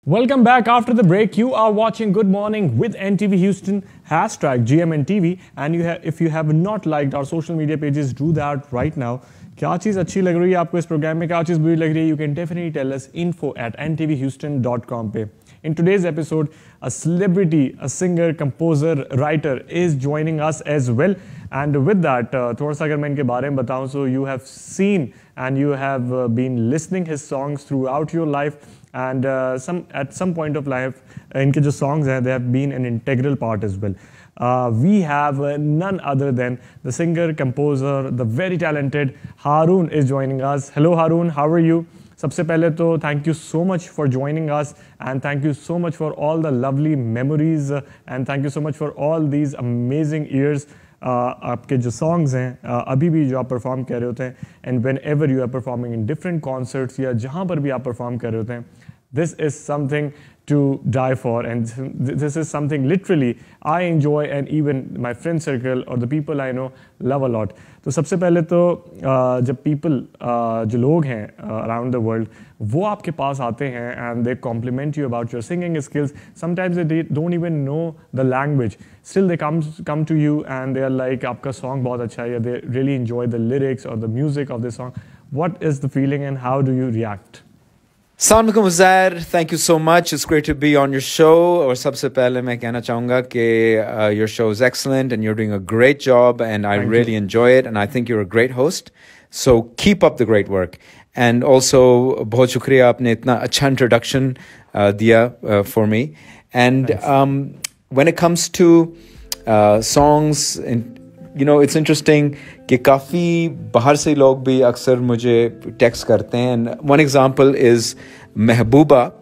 Welcome back after the break. You are watching Good Morning with NTV Houston, hashtag GMNTV. And if you have not liked our social media pages, do that right now. क्या चीज़ अच्छी लग रही है आपको इस programme में, क्या चीज़ बुरी लग रही है, you can definitely tell us info@ntvhouston.com पे. In today's episode, a celebrity, a singer, composer, writer is joining us as well. And with that, थोड़ा सा अगर मैं इनके बारे में बताऊं, so you have seen and you have been listening his songs throughout your life. And at some point of life, इनके जो songs हैं, they have been an integral part as well. We have none other than the singer, composer, the very talented Haroon is joining us. Hello Haroon, how are you? सबसे पहले तो thank you so much for joining us and thank you so much for all the lovely memories and thank you so much for all these amazing years. आपके जो songs हैं अभी भी जो आप परफॉर्म कर रहे होते हैं and whenever you are performing in different concerts या जहाँ पर भी आप परफॉर्म कर रहे होते हैं, this is something to die for and this is something literally I enjoy and even my friend circle or the people I know love a lot. तो सबसे पहले तो जब people जो लोग हैं around the world वो आपके पास आते हैं and they compliment you about your singing skills. Sometimes they don't even know the language. Still they come to you and they are like आपका song बहुत अच्छा है, they really enjoy the lyrics or the music of the song. What is the feeling and how do you react? Assalamu alaikum Uzair, thank you so much. It's great to be on your show. और सबसे पहले मैं कहना चाहूँगा कि your show is excellent and you're doing a great job and I really enjoy it and I think you're a great host. So keep up the great work. And also बहुत शुक्रिया आपने इतना अच्छा introduction दिया for me. And when it comes to songs you know, it's interesting कि काफ़ी बाहर से लोग भी अक्सर मुझे टेक्स्ट करते हैं. And one example is Mehbooba.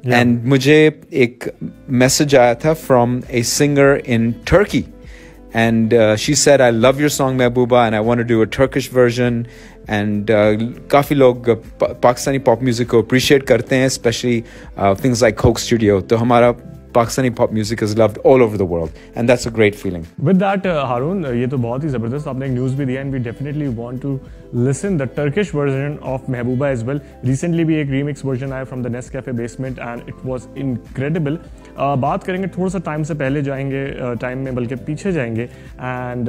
And मुझे एक message आया था from a singer in Turkey. And she said, I love your song Mehbooba and I want to do a Turkish version. And काफ़ी लोग पाकिस्तानी pop music को appreciate करते हैं, especially things like Coke Studio. तो हमारा Pakistani pop music is loved all over the world and that's a great feeling. With that, Haroon, ये तो बहुत ही ज़बरदस्त आपने एक न्यूज़ भी दिया and we definitely want to listen the Turkish version of Mehbooba as well. Recently भी एक remix version आया from the Nescafe basement and it was incredible. बात करेंगे थोड़ा सा टाइम से पहले जाएंगे टाइम में बल्कि पीछे जाएंगे and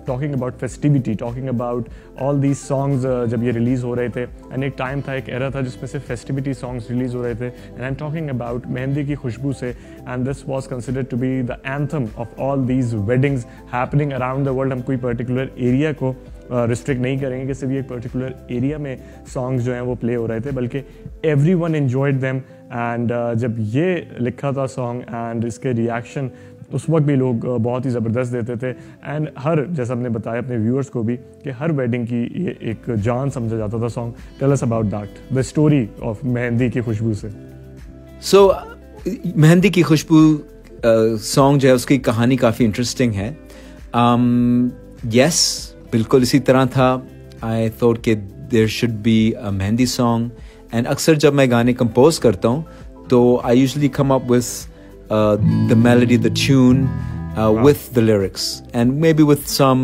talking about festivity, talking about all these songs जब ये रिलीज़ हो रहे थे and एक टाइम था, एक एरा था जिसमें से festivity songs रिलीज़ हो रहे थे and I'm talking about mehndi की खुशबू से and this was considered to be the anthem of all these weddings happening around the world. हम कोई particular area को restrict नहीं करेंगे कि सिर्फ एक particular area में songs जो हैं वो play हो रहे थे, बल्कि everyone enjoyed them and जब ये लिखा था song and इसके reaction उस वक्त भी लोग बहुत ही ज़बरदस्त देते थे and हर जैसा हमने बताया अपने viewers को भी कि हर wedding की ये एक जान समझा जाता था song. Tell us about that, the story of mehndi की खुशबू से. So मेहंदी की खुशबू सॉन्ग जो है उसकी कहानी काफ़ी इंटरेस्टिंग है. यस बिल्कुल इसी तरह था. आई थॉट कि there should be a mehndi song and अक्सर जब मैं गाने कंपोज करता हूँ तो I usually come up with the melody, the tune with the lyrics and maybe with some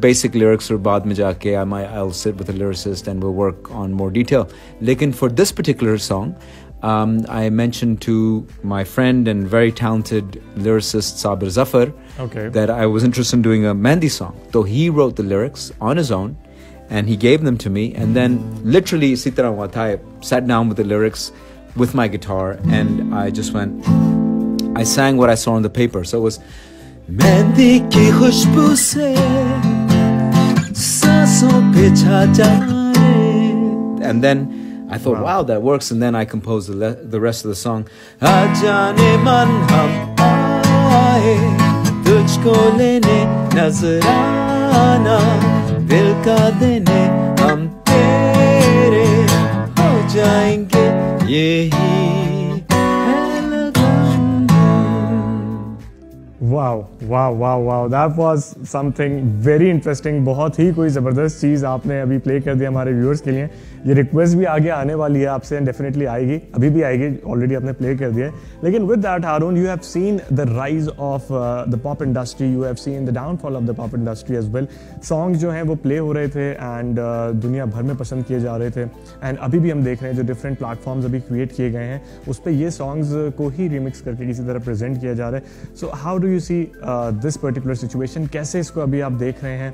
basic lyrics or बाद में जाके I'll sit with a lyricist and we'll work on more detail. लेकिन for this particular song I mentioned to my friend and very talented lyricist Sabir Zafar that I was interested in doing a Mehndi song. So he wrote the lyrics on his own and he gave them to me and then literally इसी तरह हुआ था. I sat down with the lyrics with my guitar and I just I sang what I saw on the paper. So it was mehndi की खुशबू से सांसों पे छा जाए. And then I thought, wow, that works. And then I composed the rest of the song. आजाने मन हम आए तुझको लेने नजराना दिल का देने हम तेरे हो जाएंगे यही है लगन. Wow wow wow wow, that was something very interesting. बहुत ही कोई ज़बरदस्त चीज़ आपने अभी प्ले कर दिया हमारे व्यूअर्स के लिए। ये रिक्वेस्ट भी आगे आने वाली है आपसे, एंड डेफिनेटली आएगी, अभी भी आएगी, ऑलरेडी आपने प्ले कर दिया है। लेकिन with that Haroon, you have seen the rise of the pop industry, you have seen the downfall of the pop industry as well. Songs जो हैं वो प्ले हो रहे थे एंड दुनिया भर में पसंद किए जा रहे थे, एंड अभी भी हम देख रहे हैं जो डिफरेंट प्लेटफॉर्म्स अभी क्रिएट किए गए हैं उस पर ये सॉन्ग्स को ही रिमिक्स करके किसी तरह प्रेजेंट किया जा रहा है। So how do you see this particular situation? कैसे इसको अभी आप देख रहे हैं?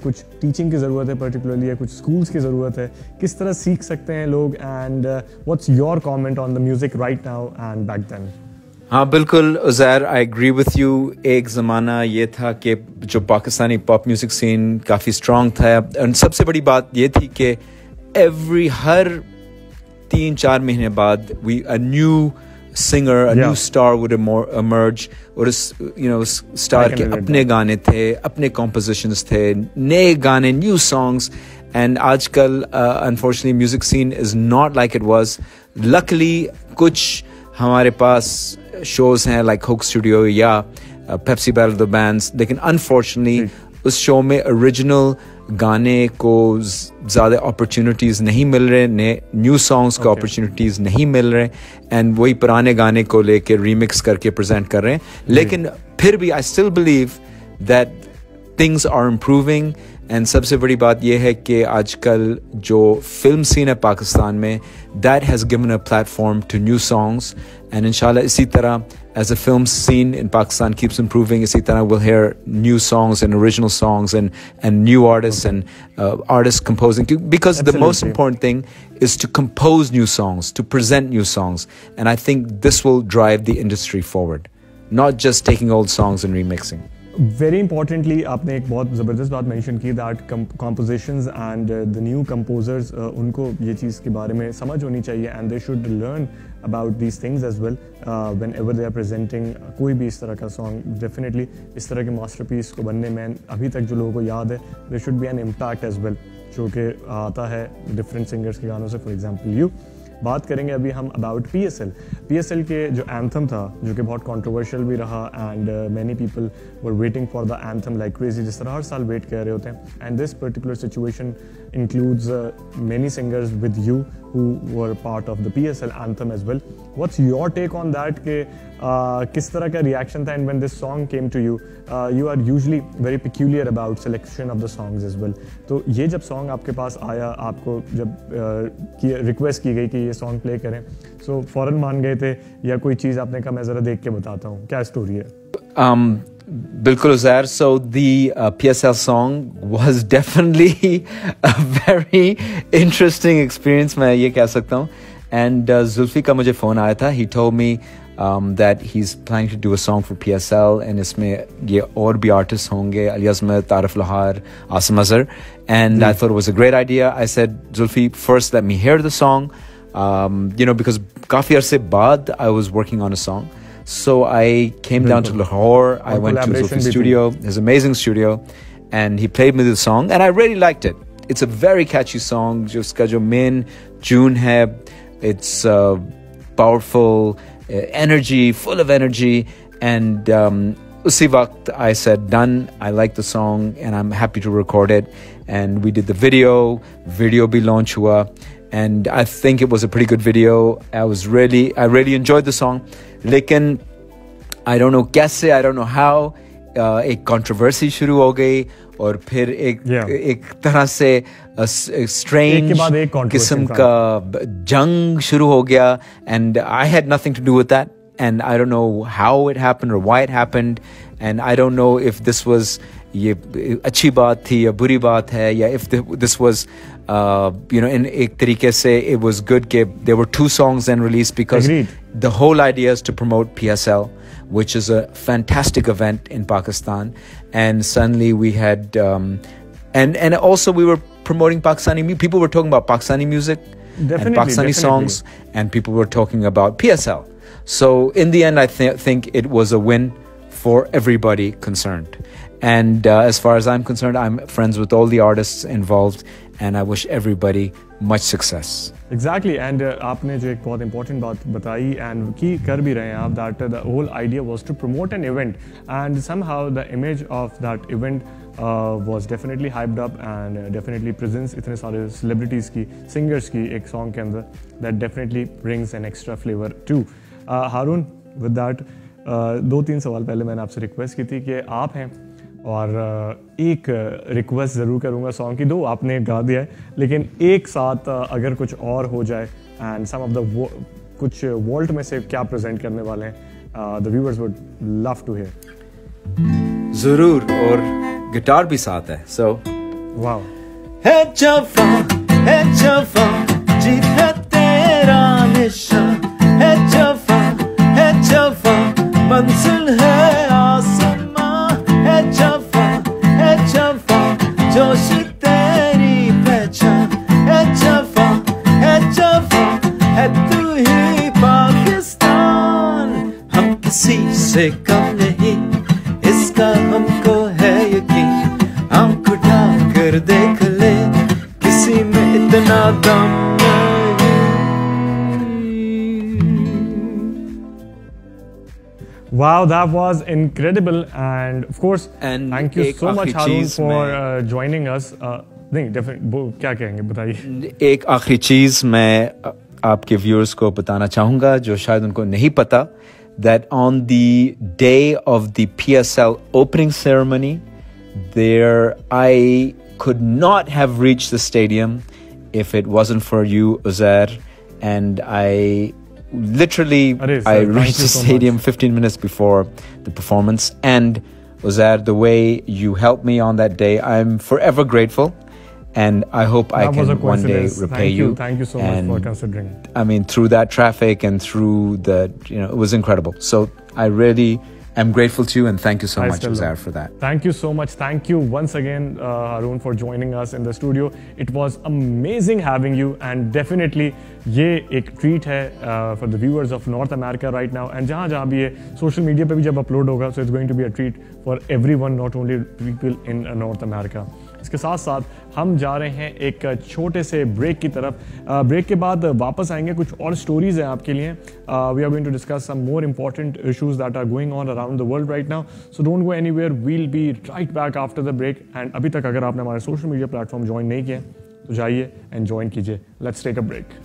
कुछ टीचिंग की ज़रूरत है पर्टिकुलरली, या कुछ स्कूल्स की ज़रूरत है? किस तरह सीख सकते हैं लोग? And what's your comment on the music right now and back then? हाँ बिल्कुल Uzair, I agree with you. एक ज़माना ये था कि जो पाकिस्तानी पॉप म्यूज़िक सीन काफ़ी स्ट्रॉन्ग था, और सबसे बड़ी बात ये थी कि हर 3-4 महीने बाद a new singer, a new star would emerge, और उस स्टार के अपने गाने थे, अपने compositions थे, नए गाने, new songs. And आजकल unfortunately music scene is not like it was. Luckily कुछ हमारे पास shows हैं like Hook Studio या Pepsi Battle of the Bands, लेकिन unfortunately उस शो में original गाने को ज़्यादा opportunities नहीं मिल रहे, न्यू सॉन्ग्स को opportunities नहीं मिल रहे, एंड वही पुराने गाने को लेके remix करके present कर रहे हैं। लेकिन फिर भी I still believe that things are improving, and सबसे बड़ी बात यह है कि आजकल जो फिल्म सीन है पाकिस्तान में, that has given a platform to new songs, and इंशाल्लाह इसी तरह as the film scene in Pakistan keeps improving, इसी तरह we'll hear new songs and original songs and new artists and artists composing, because the most important thing is to compose new songs, to present new songs, and I think this will drive the industry forward, not just taking old songs and remixing. Very importantly आपने एक बहुत ज़बरदस्त बात mention की, that compositions and the new composers, उनको ये चीज़ के बारे में समझ होनी चाहिए, and they should learn about these things as well whenever they are presenting कोई भी इस तरह का सॉन्ग। डेफिनेटली इस तरह के मास्टरपीस को बनने में अभी तक जो लोगों को याद है, there should be an impact as well जो कि आता है डिफरेंट सिंगर्स के गानों से। फॉर एग्जाम्पल यू बात करेंगे अभी हम अबाउट PSL के जो एंथम था, जो कि बहुत कंट्रोवर्शियल भी रहा, and many people were waiting for the anthem like crazy, जिस तरह हर साल वेट कर रहे होते हैं। And this particular situation includes many singers with you who were part of the PSL anthem as well. What's your take on that? कि किस तरह का reaction था, and when this song came to you, you are usually very peculiar about selection of the songs as well. तो ये जब song आपके पास आया, आपको जब request की गई कि ये song play करें, so फौरन मान गए थे या कोई चीज़ आपने कहा मैं ज़रा देख के बताता हूँ? क्या स्टोरी है? Bilkul Uzair. So the PSL song was definitely a very interesting experience, मैं ये कह सकता हूँ. And Zulfi का मुझे phone आया था. He told me that he's planning to do a song for PSL, and इसमें ये और भी artists होंगे, Ali Azmat, Arif Lahar, Asim Azhar. And I thought it was a great idea. I said, Zulfi, first let me hear the song, because काफी अरसे बाद I was working on a song. So I came down to Lahore. I went to Zulfi's studio, his amazing studio, and he played me the song, and I really liked it. It's a very catchy song. Jiska jo main tune hai, it's powerful, energy, full of energy, and usi waqt I said, done. I like the song, and I'm happy to record it. And we did the video. Video bhi launch hua. And I think it was a pretty good video. I really enjoyed the song. लेकिन I don't know कैसे, I don't know how, एक controversy शुरू हो गई, और फिर एक तरह से strange किस्म का जंग शुरू हो गया, and I had nothing to do with that, and I don't know how it happened or why it happened, and I don't know if this was ये अच्छी बात थी या बुरी बात है, या if this was in एक तरीके से it was good कि there were 2 songs then released, because Agreed. The whole idea is to promote PSL, which is a fantastic event in Pakistan, and suddenly we had and also we were promoting Pakistani. People were talking about Pakistani music and Pakistani songs, and people were talking about PSL. So in the end, I think it was a win for everybody concerned. And as far as I'm concerned, I'm friends with all the artists involved, and I wish everybody much success. Exactly, and आपने जो एक बहुत important बात बताई and की कर भी रहे हैं आप that the whole idea was to promote an event and somehow the image of that event was definitely hyped up and definitely presents इतने सारे celebrities की singers की एक song के अंदर that definitely brings an extra flavor too. Haroon with that 2-3 सवाल पहले मैंने आपसे रिक्वेस्ट की थी कि आप हैं और एक रिक्वेस्ट ज़रूर करूँगा सॉन्ग की, दो आपने गा दिया है लेकिन एक साथ अगर कुछ और हो जाए एंड सम ऑफ द कुछ वॉल्ट में से क्या प्रेजेंट करने वाले हैं, the viewers would love to hear. ज़रूर, और गिटार भी साथ है. So wow. है जवां जीत है तेरा निशान, है जवां मंजिल है आसमां, है जवां जोश तेरी पहचान, है जवां है तू ही पाकिस्तान. हम किसी से कम नहीं, इसका हमको है यकीन. आंख उठा कर देख ले, किसी में इतना दम नहीं. Wow, that was incredible and of course And thank you so much Harun for joining us. नहीं डेफिनेट क्या कहेंगे बताइए. एक आखिरी चीज मैं आपके व्यूअर्स को बताना चाहूंगा जो शायद उनको नहीं पता, that on the day of the PSL opening ceremony there I could not have reached the stadium if it wasn't for you, Uzair, and I literally I reached the stadium 15 minutes before the performance. And Uzair, the way you helped me on that day, I'm forever grateful, and I hope I can one day repay you. Thank you so much for considering. I mean, through that traffic and through the, it was incredible. So I really am grateful to you, and thank you so much, Uzair, for that. Thank you so much. Thank you once again, Harun, for joining us in the studio. It was amazing having you, and definitely ये एक treat है for the viewers of North America right now, and जहाँ भी ये social media पे भी जब upload होगा, so it's going to be a treat for everyone, not only people in North America. इसके साथ साथ हम जा रहे हैं एक छोटे से ब्रेक की तरफ. ब्रेक के बाद वापस आएंगे, कुछ और स्टोरीज हैं आपके लिए. We are going to discuss some more important issues that are going on around the world right now. So don't go anywhere, we'll be right back after the break. And अभी तक अगर आपने हमारे social media platform join नहीं किया तो जाइए and join कीजिए. Let's take a break.